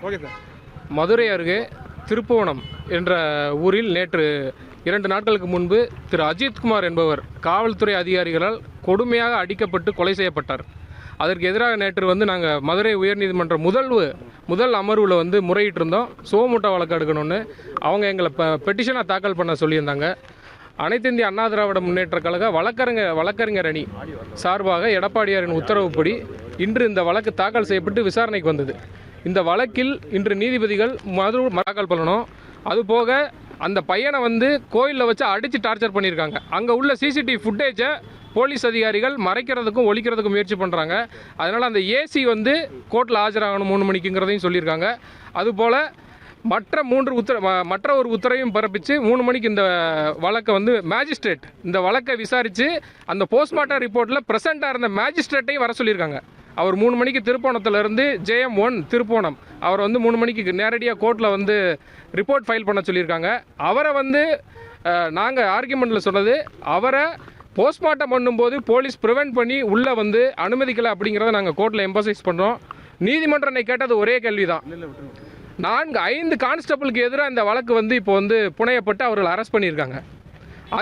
Okay sir. Madurai அருகே திருப்புவனம் என்ற ஊரில் நேற்று 2 நாட்களுக்கு முன்பு திரு அஜித்குமார் என்பவர் காவல்துறை அதிகாரிகளால் கொடுமையாக அடிக்கப்பட்டு கொலை செய்யப்பட்டார். அதற்கு எதிராக நேற்று நாங்கள் மதுரை உயர்நீதிமன்ற முதல் அமர்வில் முறையிட்டு இருந்தோம். சோமுட்டை வழக்கு எடுக்கணும்னு அவங்க எங்களை பெட்டிஷனாக தாக்கல் பண்ண சொல்லியிருந்தாங்க. அனைத்து இந்திய அண்ணா திராவிட முன்னேற்ற கழக வழக்கறிஞர் அணி சார்பாக எடப்பாடியாரின் உத்தரவுப்படி இன்று இந்த வழக்கு தாக்கல் செய்யப்பட்டு விசாரணைக்கு வந்தது. இந்த வழக்கில் இன்று நீதிபதிகள் தாக்கல் பண்ணணும். அதுபோக அந்த பையனை கோயிலில் வச்சு அடித்து டார்ச்சர் பண்ணியிருக்காங்க. அங்கே உள்ள சிசிடிவி ஃபுட்டேஜை போலீஸ் அதிகாரிகள் மறைக்கிறதுக்கும் ஒழிக்கிறதுக்கும் முயற்சி பண்ணுறாங்க. அதனால் அந்த ஏசி கோர்ட்டில் ஆஜராகணும் 3 மணிக்குங்கிறதையும் சொல்லியிருக்காங்க. அதுபோல் மற்ற ஒரு உத்தரவையும் பிறப்பித்து 3 மணிக்கு இந்த வழக்கை மேஜிஸ்ட்ரேட் இந்த வழக்கை விசாரித்து அந்த போஸ்ட்மார்ட்டம் ரிப்போர்ட்டில் ப்ரெசென்ட்டாக இருந்த மேஜிஸ்ட்ரேட்டையும் வர சொல்லியிருக்காங்க. அவர் 3 மணிக்கு திருப்போணத்திலிருந்து JM1 திருப்போணம் அவர் 3 மணிக்கு நேரடியாக கோர்ட்டில் ரிப்போர்ட் ஃபைல் பண்ண சொல்லியிருக்காங்க. அவரை நாங்கள் ஆர்கியூமெண்ட்டில் சொன்னது, அவரை போஸ்ட்மார்ட்டம் பண்ணும்போது போலீஸ் ப்ரிவென்ட் பண்ணி உள்ளே அனுமதிக்கலை அப்படிங்கிறத நாங்கள் கோர்ட்டில் எம்பசைஸ் பண்ணுறோம். நீதிமன்றம் கேட்டது ஒரே கேள்வி தான். 5 கான்ஸ்டபிளுக்கு எதிராக இந்த வழக்கு இப்போ புனையப்பட்டு அவர்கள் அரெஸ்ட் பண்ணியிருக்காங்க.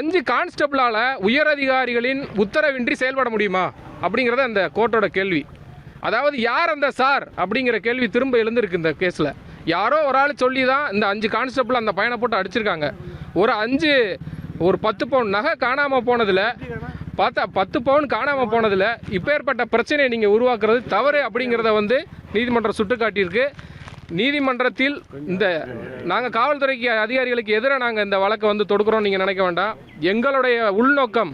5 கான்ஸ்டபிளால் உயரதிகாரிகளின் உத்தரவின்றி செயல்பட முடியுமா அப்படிங்கிறத அந்த கோர்ட்டோட கேள்வி. அதாவது யார் அந்த சார் அப்படிங்கிற கேள்வி திரும்ப எழுந்திருக்கு. இந்த கேஸில் யாரோ ஒரு ஆள் சொல்லி தான் இந்த 5 கான்ஸ்டபிள் அந்த பையனை போட்டு அடிச்சிருக்காங்க. ஒரு 10 பவுன் நகை காணாமல் போனதில் 10 பவுன் காணாமல் போனதில் இப்பேற்பட்ட பிரச்சனையை நீங்கள் உருவாக்குறது தவறு அப்படிங்கிறத நீதிமன்றம் சுட்டுக்காட்டியிருக்கு. நீதிமன்றத்தில் நாங்கள் காவல்துறைக்கு அதிகாரிகளுக்கு எதிராக நாங்கள் இந்த வழக்கை தொடுக்கிறோம் நீங்கள் நினைக்க வேண்டாம். எங்களுடைய உள்நோக்கம்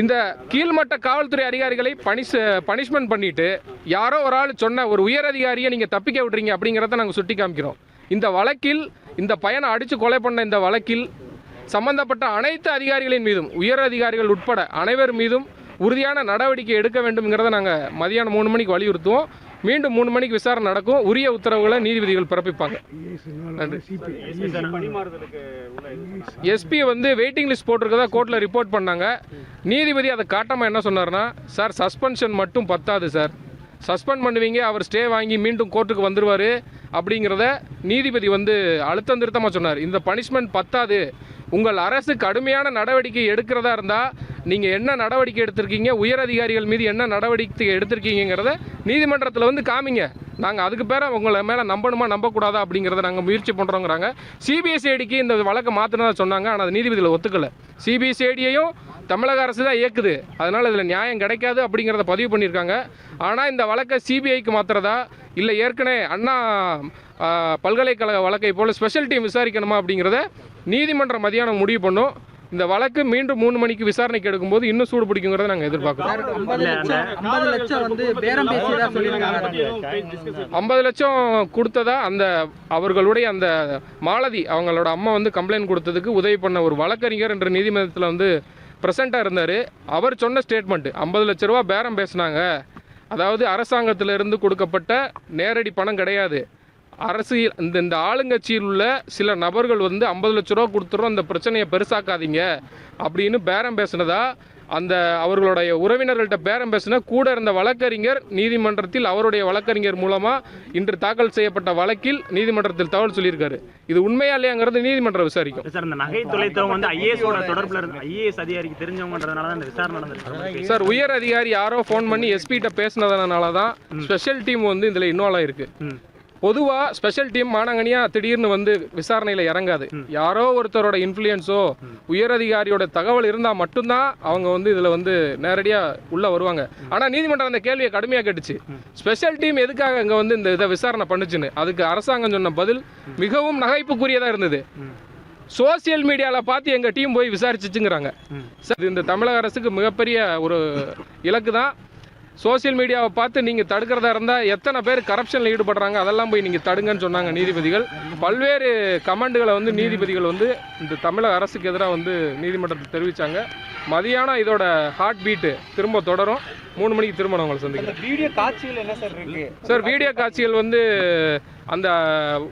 இந்த கீழ்மட்ட காவல்துறை அதிகாரிகளை பனிஷ்மெண்ட் பண்ணிவிட்டு யாரோ ஒரு ஆள் சொன்ன ஒரு உயர் அதிகாரியை நீங்கள் தப்பிக்க விட்றீங்க அப்படிங்கிறத நாங்கள் சுட்டி காமிக்கிறோம். இந்த வழக்கில் இந்த பையனை அடித்து கொலை பண்ண இந்த வழக்கில் சம்பந்தப்பட்ட அனைத்து அதிகாரிகளின் மீதும் உயர் அதிகாரிகள் உட்பட அனைவர் மீதும் உறுதியான நடவடிக்கை எடுக்க வேண்டும்ங்கிறத நாங்கள் மதியானம் 3 மணிக்கு வலியுறுத்துவோம். மீண்டும் 3 மணிக்கு விசாரணை நடக்கும். உரிய உத்தரவுகளை நீதிபதிகள் பிறப்பிப்பாங்க. நன்றி. எஸ்பி வெயிட்டிங் லிஸ்ட் போட்டிருக்கதா கோர்ட்டில் ரிப்போர்ட் பண்ணாங்க. நீதிபதி அதை காட்டாமல் என்ன சொன்னார்னா, சார் சஸ்பென்ஷன் மட்டும் பத்தாது சார், சஸ்பெண்ட் பண்ணுவீங்க, அவர் ஸ்டே வாங்கி மீண்டும் கோர்ட்டுக்கு வந்துடுவார் அப்படிங்கிறத நீதிபதி அழுத்தம் திருத்தமாக சொன்னார். இந்த பனிஷ்மெண்ட் பத்தாது, உங்கள் அரசு கடுமையான நடவடிக்கை எடுக்கிறதா இருந்தால் நீங்கள் என்ன நடவடிக்கை எடுத்திருக்கீங்க, உயர் அதிகாரிகள் மீது என்ன நடவடிக்கை எடுத்திருக்கீங்கிறத நீதிமன்றத்தில் காமிங்க. நாங்கள் அதுக்கு பேர உங்களை மேலே நம்பணுமா நம்பக்கூடாதா அப்படிங்கிறத நாங்கள் முயற்சி பண்ணுறோங்கிறாங்க. சிபிஎஸ்ஐடிக்கு இந்த வழக்கை மாற்றினதாக சொன்னாங்க. ஆனால் அது நீதிபதியில் ஒத்துக்கலை. சிபிஎஸ்ஐடியையும் தமிழக அரசு தான் இயக்குது, அதனால் இதில் நியாயம் கிடைக்காது அப்படிங்கிறத பதிவு பண்ணியிருக்காங்க. ஆனால் இந்த வழக்கை சிபிஐக்கு மாற்றுறதா இல்லை ஏற்கனவே அண்ணா பல்கலைக்கழக வழக்கை போல் ஸ்பெஷல் டீம் விசாரிக்கணுமா அப்படிங்கிறத நீதிமன்றம் மதியானம் முடிவு பண்ணும். இந்த வழக்கு மீண்டும் 3 மணிக்கு விசாரணைக்கு எடுக்கும்போது இன்னும் சூடு பிடிக்குங்கிறத நாங்கள் எதிர்பார்க்குறோம். 50 லட்சம் கொடுத்ததா அவர்களுடைய அந்த மாலதி அவங்களோட அம்மா கம்ப்ளைண்ட் கொடுத்ததுக்கு உதவி பண்ண ஒரு வழக்கறிஞர் என்ற நீதிமன்றத்தில் ப்ரெசென்ட்டாக இருந்தார். அவர் சொன்ன ஸ்டேட்மெண்ட்டு 50 லட்ச ரூபா பேரம் பேசினாங்க. அதாவது அரசாங்கத்திலிருந்து கொடுக்கப்பட்ட நேரடி பணம் கிடையாது. அரசியல் இந்த ஆளுங்கட்சியில் உள்ள சில நபர்கள் 50 லட்ச ரூபா கொடுத்துறோம், அந்த பிரச்சனையை பெருசாக்காதீங்க அப்படின்னு பேரம் பேசினதா அவர்களுடைய உறவினர்கள்ட்ட பேரம் பேசின கூட இருந்த வழக்கறிஞர் நீதிமன்றத்தில் அவருடைய வழக்கறிஞர் மூலமாக இன்று தாக்கல் செய்யப்பட்ட வழக்கில் நீதிமன்றத்தில் தகவல் சொல்லியிருக்காரு. இது உண்மையா இல்லையாங்கிறது நீதிமன்றம் விசாரிக்கும். சார், இந்த நகை தொலைத்தவங்க ஐஏஎஸோட தொடர்பில் இருந்து ஐஏஎஸ் அதிகாரிக்கு தெரிஞ்சவங்கன்றதுனால தான் இந்த விசாரணை நடந்திருக்கு. சார், உயர் அதிகாரி யாரோ ஃபோன் பண்ணி எஸ்பிகிட்ட பேசினதுனால தான் ஸ்பெஷல் டீம் இதில் இன்வால்வ் ஆயிருக்கு. பொதுவாக ஸ்பெஷல் டீம் மானங்கனியாக திடீர்னு விசாரணையில் இறங்காது. யாரோ ஒருத்தரோட இன்ஃப்ளூயன்ஸோ உயர் அதிகாரியோட தகவல் இருந்தால் மட்டும்தான் அவங்க இதில் நேரடியாக உள்ளே வருவாங்க. ஆனால் நீதிமன்றம் அந்த கேள்வியை கடுமையாக கேட்டுச்சு. ஸ்பெஷல் டீம் எதுக்காக இங்கே இந்த இதை விசாரணை பண்ணுச்சுன்னு அதுக்கு அரசாங்கம் சொன்ன பதில் மிகவும் நகைப்புக்குரியதாக இருந்தது. சோசியல் மீடியாவில் பார்த்து எங்கள் டீம் போய் விசாரிச்சுங்கிறாங்க. சார், இந்த தமிழக அரசுக்கு மிகப்பெரிய ஒரு இலக்கு தான். சோசியல் மீடியாவை பார்த்து நீங்கள் தடுக்கிறதா இருந்தால் எத்தனை பேர் கரப்ஷனில் ஈடுபடுறாங்க அதெல்லாம் போய் நீங்கள் தடுங்கன்னு சொன்னாங்க நீதிபதிகள். பல்வேறு கமெண்டுகளை நீதிபதிகள் இந்த தமிழக அரசுக்கு எதிராக நீதிமன்றத்தில் தெரிவித்தாங்க. மதியானம் இதோட ஹார்ட் பீட்டு திரும்ப தொடரும். 3 மணிக்கு திரும்ப நான் உங்களை சந்திக்கிறேன். வீடியோ காட்சிகள் என்ன சார் இருக்கு? சார், வீடியோ காட்சிகள் அந்த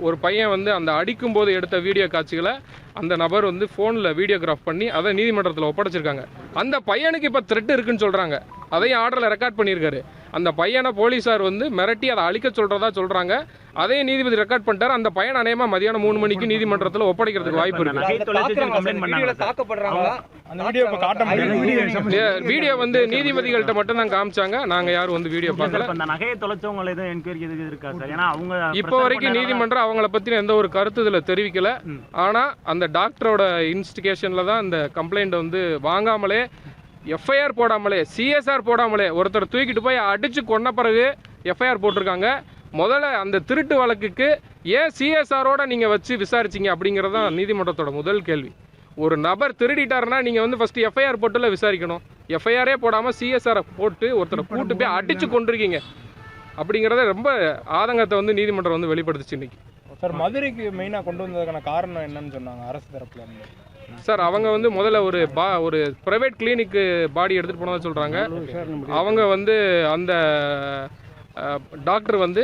ஒரு பையன் அந்த அடிக்கும்போது எடுத்த வீடியோ காட்சிகளை அந்த நபர் ஃபோனில் வீடியோகிராஃப் பண்ணி அதை நீதிமன்றத்தில் ஒப்படைச்சிருக்காங்க. அந்த பையனுக்கு இப்போ த்ரெட் இருக்குன்னு சொல்கிறாங்க. அதையும் ஆர்டரில் ரெக்கார்ட் பண்ணியிருக்காரு. அந்த பையனை போலீஸார் வந்து மிரட்டி அதை அழிக்க சொல்கிறதா சொல்கிறாங்க. அதையும் நீதிபதி ரெக்கார்ட் பண்ணிட்டார். அந்த பையன் அநேகமாக மதியானம் 3 மணிக்கு நீதிமன்றத்தில் ஒப்படைக்கிறதுக்கு வாய்ப்பு இருக்குது. வீடியோ வந்து நீதிபதிகள்கிட்ட மட்டும் தான் காமிச்சாங்க. நாங்கள் யாரும் வந்து வீடியோ பார்க்கல. இப்போ வரைக்கும் நீதிமன்றம் அவங்கள பற்றின எந்த ஒரு கருத்து இதில் தெரிவிக்கல. ஆனால் அந்த டாக்டரோட இன்வெஸ்டிகேஷனில் தான் இந்த கம்ப்ளைண்ட் வந்து வாங்காமலே, எஃப்ஐஆர் போடாமலே, சிஎஸ்ஆர் போடாமலே ஒருத்தர் தூக்கிட்டு போய் அடித்து கொன்ன பிறகு எஃப்ஐஆர் போட்டிருக்காங்க. முதல்ல அந்த திருட்டு வழக்குக்கு ஏன் சிஎஸ்ஆரோட நீங்கள் வச்சு விசாரிச்சிங்க அப்படிங்கிறது தான் நீதிமன்றத்தோட முதல் கேள்வி. ஒரு நபர் திருடிட்டாருன்னா நீங்கள் வந்து ஃபஸ்ட்டு எஃப்ஐஆர் போட்டுல விசாரிக்கணும். எஃப்ஐஆரே போடாமல் சிஎஸ்ஆரை போட்டு ஒருத்தரை கூட்டு போய் அடித்து கொண்டிருக்கீங்க அப்படிங்கிறத ரொம்ப ஆதங்கத்தை வந்து நீதிமன்றம் வந்து வெளிப்படுத்துச்சு இன்னைக்கு. சார், மதுரைக்கு மெயினாக கொண்டு வந்ததுக்கான காரணம் என்னன்னு சொன்னாங்க அரசு தரப்புல இருந்து? சார், அவங்க வந்து முதல்ல ஒரு ப்ரைவேட் கிளினிக்கு பாடி எடுத்துகிட்டு போனதாக சொல்கிறாங்க. அவங்க வந்து அந்த டாக்டர் வந்து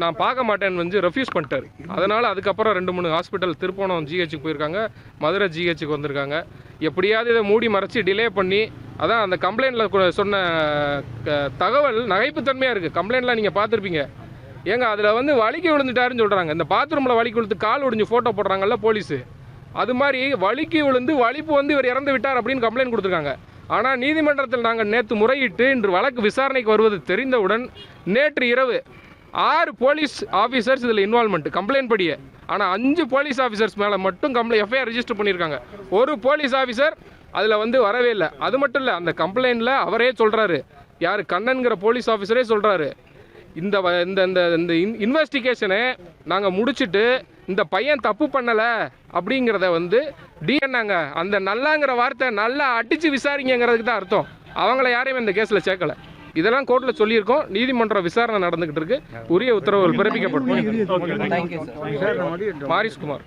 நான் பார்க்க மாட்டேன்னு வந்து ரெஃப்யூஸ் பண்ணிட்டார். அதனால் அதுக்கப்புறம் 2-3 ஹாஸ்பிட்டல் திருப்போணம் ஜிஹெச்சுக்கு போயிருக்காங்க, மதுரை ஜிஹெச்சுக்கு வந்திருக்காங்க. எப்படியாவது இதை மூடி மறைச்சி டிலே பண்ணி, அதான் அந்த கம்ப்ளைண்ட்டில் சொன்ன தகவல் நகைப்புத்தன்மையாக இருக்குது. கம்ப்ளைண்ட்டில் நீங்கள் பார்த்துருப்பீங்க. ஏங்க அதில் வந்து வலிக்கு விழுந்துட்டாருன்னு சொல்கிறாங்க. இந்த பாத்ரூமில் வலிக்கு விழுந்து கால் ஒடிஞ்சு ஃபோட்டோ போடுறாங்கல்ல போலீஸு, அது மாதிரி வலிக்கு விழுந்து வலிப்பு வந்து இவர் இறந்து விட்டார் அப்படின்னு கம்ப்ளைண்ட் கொடுத்துருக்காங்க. ஆனால் நீதிமன்றத்தில் நாங்கள் நேற்று முறையிட்டு இன்று வழக்கு விசாரணைக்கு வருவது தெரிந்தவுடன் நேற்று இரவு 6 போலீஸ் ஆஃபீஸர்ஸ் இதில் இன்வால்மெண்ட் கம்ப்ளைண்ட் படியே. ஆனால் 5 போலீஸ் ஆஃபீஸர்ஸ் மேலே மட்டும் எஃப்ஐஆர் ரெஜிஸ்டர் பண்ணியிருக்காங்க. ஒரு போலீஸ் ஆஃபீஸர் அதில் வந்து வரவே இல்லை. அது மட்டும் இல்லை, அந்த கம்ப்ளைண்ட்டில் அவரே சொல்கிறாரு, யார் கண்ணன்கிற போலீஸ் ஆஃபீஸரே சொல்கிறாரு, இந்த இன்வெஸ்டிகேஷனை நாங்கள் முடிச்சுட்டு இந்த பையன் தப்பு பண்ணலை அப்படிங்கிறத வந்து டிஎன்னாங்க அந்த நல்லாங்கிற வார்த்தை நல்லா அடித்து விசாரிங்கிறதுக்கு தான் அர்த்தம். அவங்கள யாரையும் இந்த கேஸில் சேர்க்கலை. இதெல்லாம் கோர்ட்டில் சொல்லியிருக்கோம். நீதிமன்ற விசாரணை நடந்துகிட்டு இருக்கு. உரிய உத்தரவுகள் பிறப்பிக்கப்படும். மாரிஸ் குமார்.